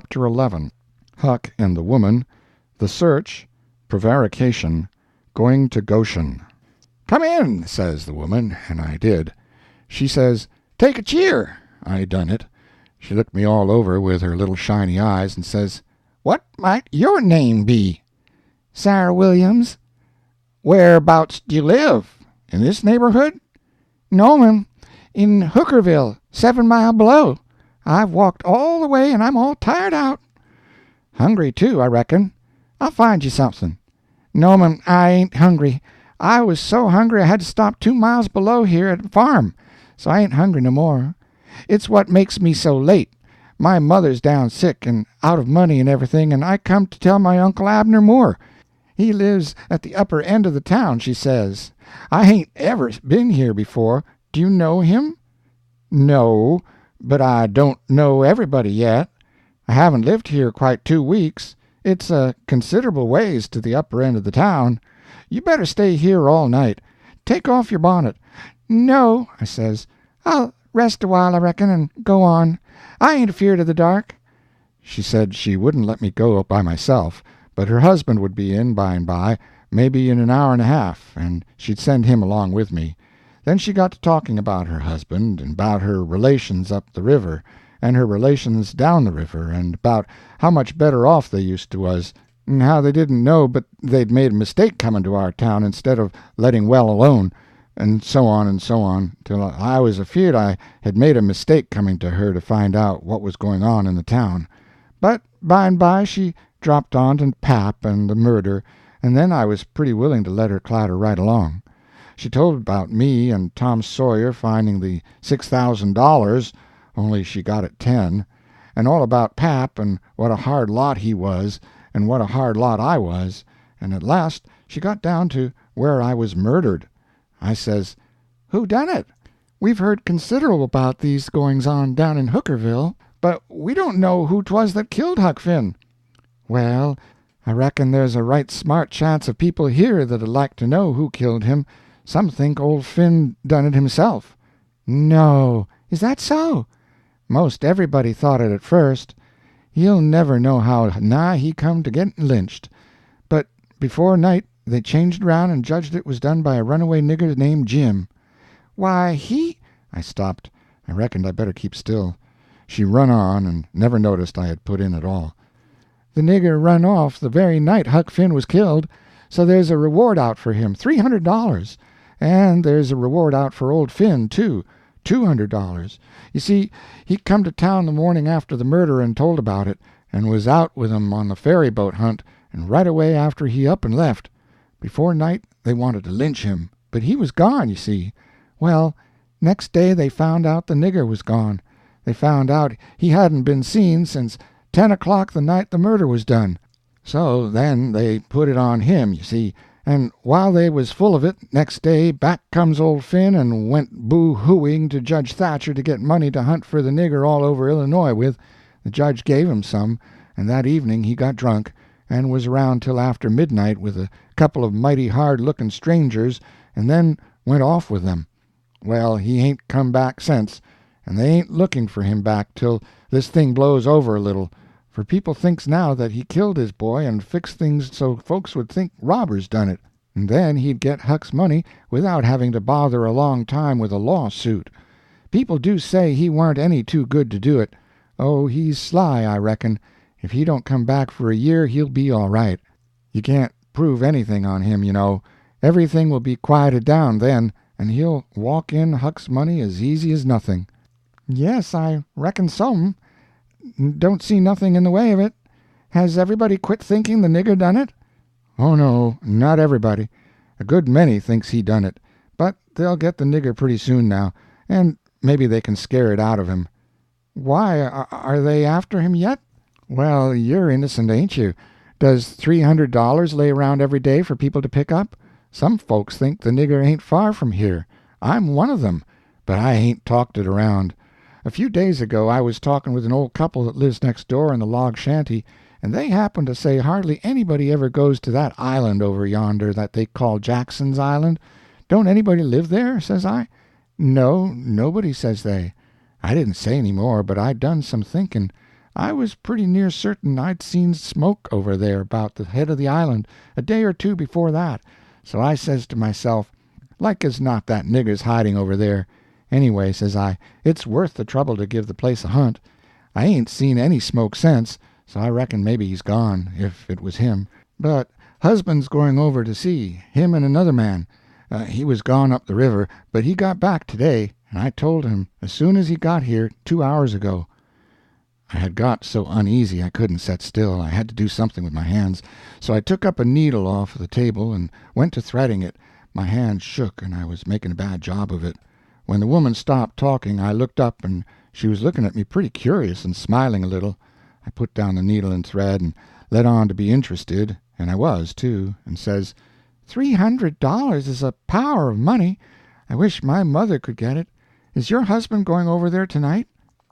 Chapter 11. Huck and the Woman, The Search, Prevarication, Going to Goshen. "Come in," says the woman, and I did. She says, "Take a cheer." I done it. She looked me all over with her little shiny eyes and says, "What might your name be?" "Sarah Williams." "Whereabouts do you live? In this neighborhood?" "No, ma'am, in Hookerville, 7 mile below. I've walked all the way, and I'm all tired out." "Hungry, too, I reckon. I'll find you something." "No, ma'am, I ain't hungry. I was so hungry I had to stop 2 miles below here at the farm, so I ain't hungry no more. It's what makes me so late. My mother's down sick and out of money and everything, and I come to tell my Uncle Abner Moore. He lives at the upper end of the town, she says. I hain't ever been here before. Do you know him?" "No, but I don't know everybody yet. I haven't lived here quite 2 weeks. It's a considerable ways to the upper end of the town. You better stay here all night. Take off your bonnet." "No," I says, "I'll rest a while, I reckon, and go on. I ain't afeard of the dark." She said she wouldn't let me go by myself, but her husband would be in by and by, maybe in an hour and a half, and she'd send him along with me. Then she got to talking about her husband, and about her relations up the river, and her relations down the river, and about how much better off they used to was, and how they didn't know but they'd made a mistake coming to our town instead of letting well alone, and so on, till I was afeard I had made a mistake coming to her to find out what was going on in the town. But by and by she dropped on to pap and the murder, and then I was pretty willing to let her clatter right along. She told about me and Tom Sawyer finding the $6,000, only she got it 10, and all about pap, and what a hard lot he was, and what a hard lot I was, and at last she got down to where I was murdered. I says, "Who done it? We've heard considerable about these goings-on down in Hookerville, but we don't know who 'twas that killed Huck Finn." "Well, I reckon there's a right smart chance of people here that'd like to know who killed him. Some think old Finn done it himself." "No, is that so?" "Most everybody thought it at first. You'll never know how nigh he come to getting lynched. But before night they changed around and judged it was done by a runaway nigger named Jim." "Why, he—" I stopped. I reckoned I better keep still. She run on, and never noticed I had put in at all. "The nigger run off the very night Huck Finn was killed, so there's a reward out for him, $300. And there's a reward out for old Finn, too, $200. You see, he come to town the morning after the murder and told about it, and was out with 'em on the ferry boat hunt, and right away after he up and left. Before night they wanted to lynch him, but he was gone, you see. Well, next day they found out the nigger was gone. They found out he hadn't been seen since 10 o'clock the night the murder was done. So then they put it on him, you see, and while they was full of it, next day back comes old Finn and went boo-hooing to Judge Thatcher to get money to hunt for the nigger all over Illinois with. The judge gave him some, and that evening he got drunk, and was around till after midnight with a couple of mighty hard-looking strangers, and then went off with them. Well, he ain't come back since, and they ain't looking for him back till this thing blows over a little, for people thinks now that he killed his boy and fixed things so folks would think robbers done it, and then he'd get Huck's money without having to bother a long time with a lawsuit. People do say he warn't any too good to do it. Oh, he's sly, I reckon. If he don't come back for a year he'll be all right. You can't prove anything on him, you know. Everything will be quieted down then, and he'll walk in Huck's money as easy as nothing." "Yes, I reckon so. Don't see nothing in the way of it. Has everybody quit thinking the nigger done it?" "Oh, no, not everybody. A good many thinks he done it, but they'll get the nigger pretty soon now, and maybe they can scare it out of him." "Why, are they after him yet?" "Well, you're innocent, ain't you? Does $300 lay around every day for people to pick up? Some folks think the nigger ain't far from here. I'm one of them, but I ain't talked it around. A few days ago I was talking with an old couple that lives next door in the log shanty, and they happened to say hardly anybody ever goes to that island over yonder that they call Jackson's Island. Don't anybody live there, says I. No, nobody, says they. I didn't say any more, but I done some thinking. I was pretty near certain I'd seen smoke over there about the head of the island a day or two before that, so I says to myself, like as not that nigger's hiding over there. Anyway, says I, it's worth the trouble to give the place a hunt. I ain't seen any smoke since, so I reckon maybe he's gone, if it was him. But husband's going over to see, him and another man. He was gone up the river, but he got back today, and I told him as soon as he got here 2 hours ago. I had got so uneasy I couldn't set still. I had to do something with my hands, so I took up a needle off the table and went to threading it. My hand shook, and I was making a bad job of it. When the woman stopped talking, I looked up, and she was looking at me pretty curious and smiling a little. I put down the needle and thread and let on to be interested, and I was, too, and says, $300 is a power of money. I wish my mother could get it. Is your husband going over there tonight?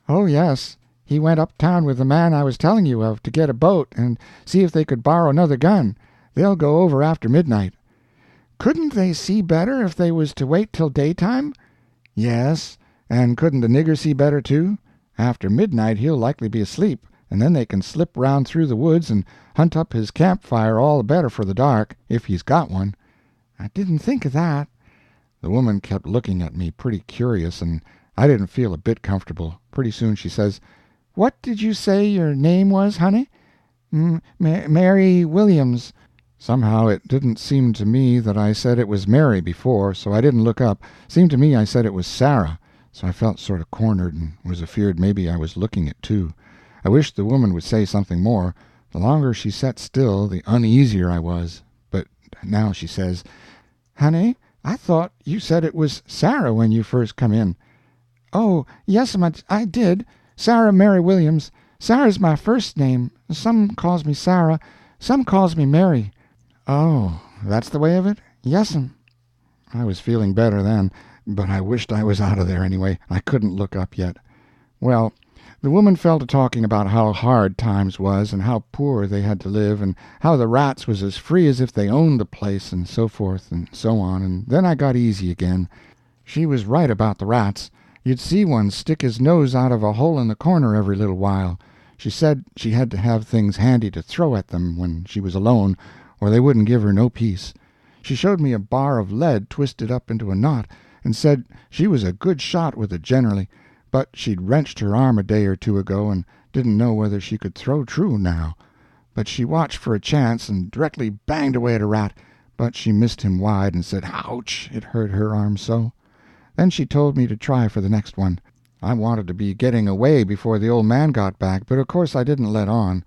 Oh, yes. He went uptown with the man I was telling you of to get a boat and see if they could borrow another gun. They'll go over after midnight. Couldn't they see better if they was to wait till daytime? Yes, and couldn't the nigger see better, too? After midnight he'll likely be asleep, and then they can slip round through the woods and hunt up his campfire all the better for the dark, if he's got one. I didn't think of that. The woman kept looking at me pretty curious, and I didn't feel a bit comfortable. Pretty soon she says, "What did you say your name was, honey?" Mary Williams." Somehow it didn't seem to me that I said it was Mary before, so I didn't look up. Seemed to me I said it was Sarah, so I felt sort of cornered and was afeard maybe I was looking it, too. I wished the woman would say something more. The longer she sat still, the uneasier I was. But now she says, "Honey, I thought you said it was Sarah when you first come in." "Oh, yes'm, I did. Sarah Mary Williams. Sarah's my first name. Some calls me Sarah, some calls me Mary." "Oh, that's the way of it?" "Yes'm." I was feeling better then, but I wished I was out of there anyway. I couldn't look up yet. Well, the woman fell to talking about how hard times was, and how poor they had to live, and how the rats was as free as if they owned the place, and so forth and so on, and then I got easy again. She was right about the rats. You'd see one stick his nose out of a hole in the corner every little while. She said she had to have things handy to throw at them when she was alone, or they wouldn't give her no peace. She showed me a bar of lead twisted up into a knot, and said she was a good shot with it generally, but she'd wrenched her arm a day or two ago and didn't know whether she could throw true now. But she watched for a chance and directly banged away at a rat, but she missed him wide and said, "Ouch!" it hurt her arm so. Then she told me to try for the next one. I wanted to be getting away before the old man got back, but of course I didn't let on.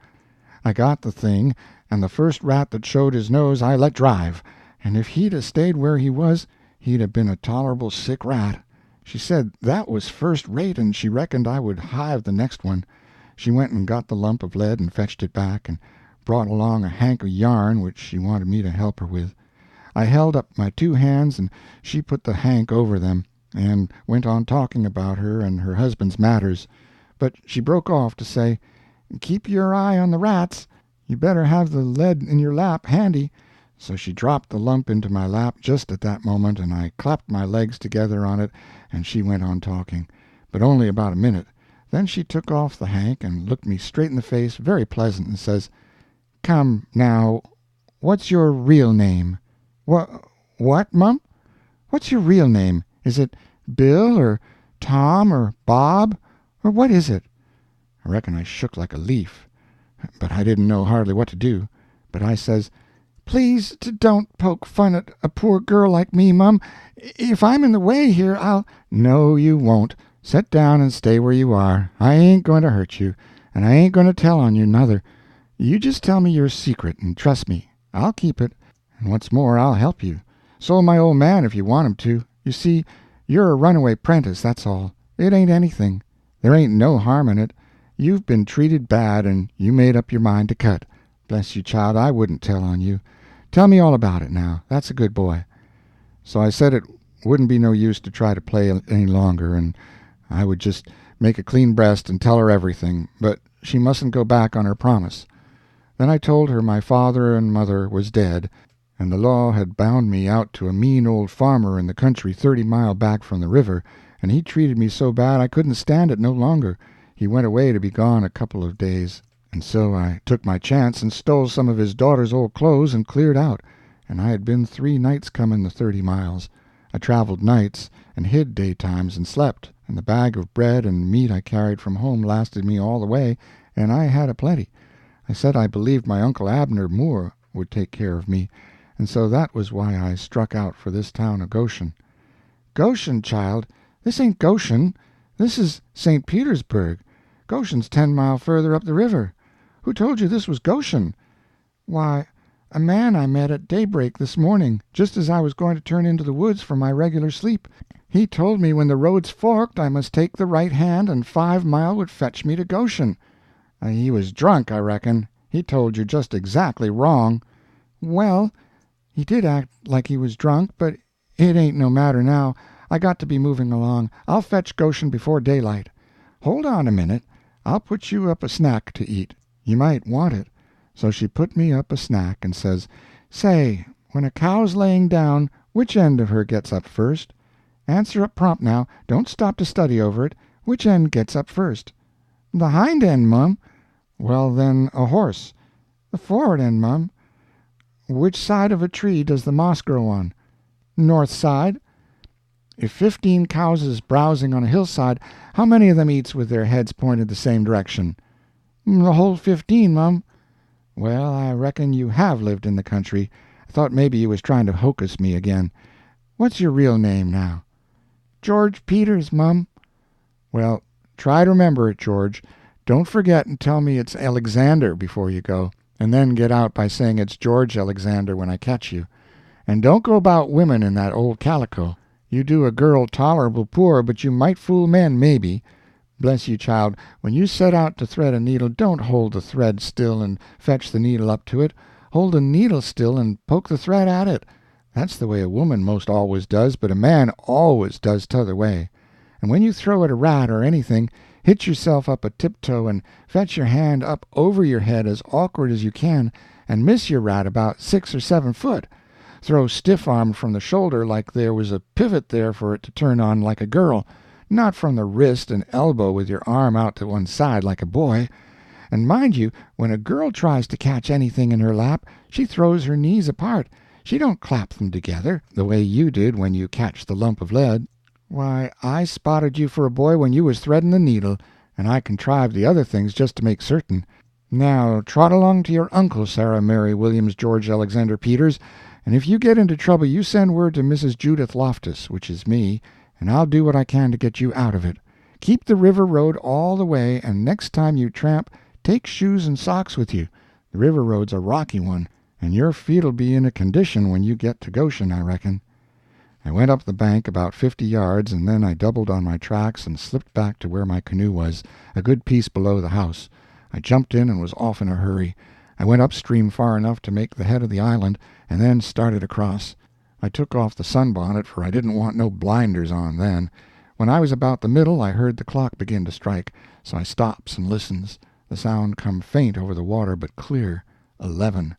I got the thing, and the first rat that showed his nose I let drive, and if he'd a stayed where he was, he'd have been a tolerable sick rat. She said that was first rate, and she reckoned I would hive the next one. She went and got the lump of lead and fetched it back, and brought along a hank of yarn which she wanted me to help her with. I held up my two hands, and she put the hank over them, and went on talking about her and her husband's matters. But she broke off to say, "Keep your eye on the rats. You better have the lead in your lap handy." So she dropped the lump into my lap just at that moment, and I clapped my legs together on it, and she went on talking, but only about a minute. Then she took off the hank and looked me straight in the face, very pleasant, and says, "Come, now, what's your real name?" What, Mum? What's your real name? Is it Bill, or Tom, or Bob, or what is it?" I reckon I shook like a leaf, but I didn't know hardly what to do. But I says, "Please don't poke fun at a poor girl like me, Mum. If I'm in the way here, I'll—" "No, you won't. Set down and stay where you are. I ain't going to hurt you, and I ain't going to tell on you, nuther. You just tell me your secret, and trust me. I'll keep it, and what's more, I'll help you. So'll my old man if you want him to. You see, you're a runaway prentice, that's all. It ain't anything. There ain't no harm in it. You've been treated bad, and you made up your mind to cut. Bless you, child, I wouldn't tell on you. Tell me all about it now. That's a good boy." So I said it wouldn't be no use to try to play any longer, and I would just make a clean breast and tell her everything, but she mustn't go back on her promise. Then I told her my father and mother was dead, and the law had bound me out to a mean old farmer in the country 30 mile back from the river, and he treated me so bad I couldn't stand it no longer. He went away to be gone a couple of days, and so I took my chance and stole some of his daughter's old clothes and cleared out, and I had been 3 nights coming the 30 miles. I traveled nights, and hid daytimes, and slept, and the bag of bread and meat I carried from home lasted me all the way, and I had a plenty. I said I believed my Uncle Abner Moore would take care of me, and so that was why I struck out for this town of Goshen. Goshen, child? This ain't Goshen. This is St. Petersburg. Goshen's 10 mile further up the river. Who told you this was Goshen? Why, a man I met at daybreak this morning, just as I was going to turn into the woods for my regular sleep. He told me when the roads forked I must take the right hand, and 5 mile would fetch me to Goshen. He was drunk, I reckon. He told you just exactly wrong. Well, he did act like he was drunk, but it ain't no matter now. I got to be moving along. I'll fetch Goshen before daylight. Hold on a minute. I'll put you up a snack to eat. You might want it. So she put me up a snack and says, Say, when a cow's laying down, which end of her gets up first? Answer up prompt now. Don't stop to study over it. Which end gets up first? The hind end, Mum. Well, then, a horse. The forward end, Mum. Which side of a tree does the moss grow on? North side. If 15 cows is browsing on a hillside, how many of them eats with their heads pointed the same direction? The whole 15, Mum. Well, I reckon you have lived in the country. I thought maybe you was trying to hocus me again. What's your real name now? George Peters, Mum. Well, try to remember it, George. Don't forget and tell me it's Alexander before you go, and then get out by saying it's George Alexander when I catch you. And don't go about women in that old calico. You do a girl tolerable poor, but you might fool men, maybe. Bless you, child, when you set out to thread a needle, don't hold the thread still and fetch the needle up to it. Hold the needle still and poke the thread at it. That's the way a woman most always does, but a man always does t'other way. And when you throw at a rat or anything, hit yourself up a tiptoe and fetch your hand up over your head as awkward as you can, and miss your rat about 6 or 7 foot. Throw stiff-armed from the shoulder like there was a pivot there for it to turn on like a girl, not from the wrist and elbow with your arm out to one side like a boy. And mind you, when a girl tries to catch anything in her lap, she throws her knees apart. She don't clap them together, the way you did when you catch the lump of lead. Why, I spotted you for a boy when you was threading the needle, and I contrived the other things just to make certain. Now, trot along to your uncle, Sarah Mary Williams George Alexander Peters, and if you get into trouble you send word to Mrs. Judith Loftus, which is me, and I'll do what I can to get you out of it. Keep the river road all the way, and next time you tramp, take shoes and socks with you. The river road's a rocky one, and your feet'll be in a condition when you get to Goshen, I reckon. I went up the bank about 50 yards, and then I doubled on my tracks and slipped back to where my canoe was, a good piece below the house. I jumped in and was off in a hurry. I went upstream far enough to make the head of the island, and then started across. I took off the sunbonnet, for I didn't want no blinders on then. When I was about the middle, I heard the clock begin to strike, so I stops and listens. The sound come faint over the water, but clear. 11.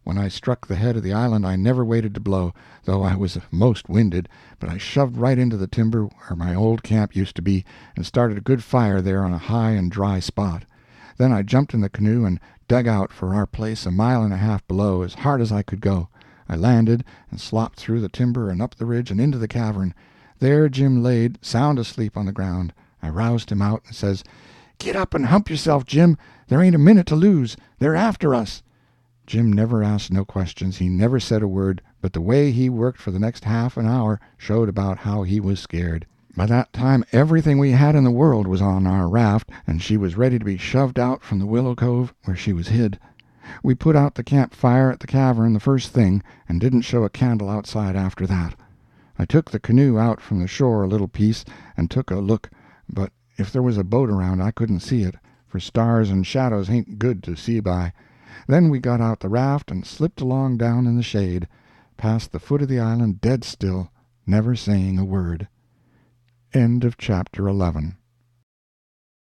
When I struck the head of the island, I never waited to blow, though I was most winded, but I shoved right into the timber where my old camp used to be, and started a good fire there on a high and dry spot. Then I jumped in the canoe and dug out for our place 1.5 miles below, as hard as I could go. I landed, and slopped through the timber and up the ridge and into the cavern. There Jim laid, sound asleep on the ground. I roused him out and says, "Get up and hump yourself, Jim. There ain't a minute to lose. They're after us." Jim never asked no questions. He never said a word, but the way he worked for the next half an hour showed about how he was scared. By that time everything we had in the world was on our raft, and she was ready to be shoved out from the willow cove where she was hid. We put out the camp fire at the cavern the first thing, and didn't show a candle outside after that. I took the canoe out from the shore a little piece, and took a look, but if there was a boat around I couldn't see it, for stars and shadows ain't good to see by. Then we got out the raft and slipped along down in the shade, past the foot of the island dead still, never saying a word. End of chapter 11.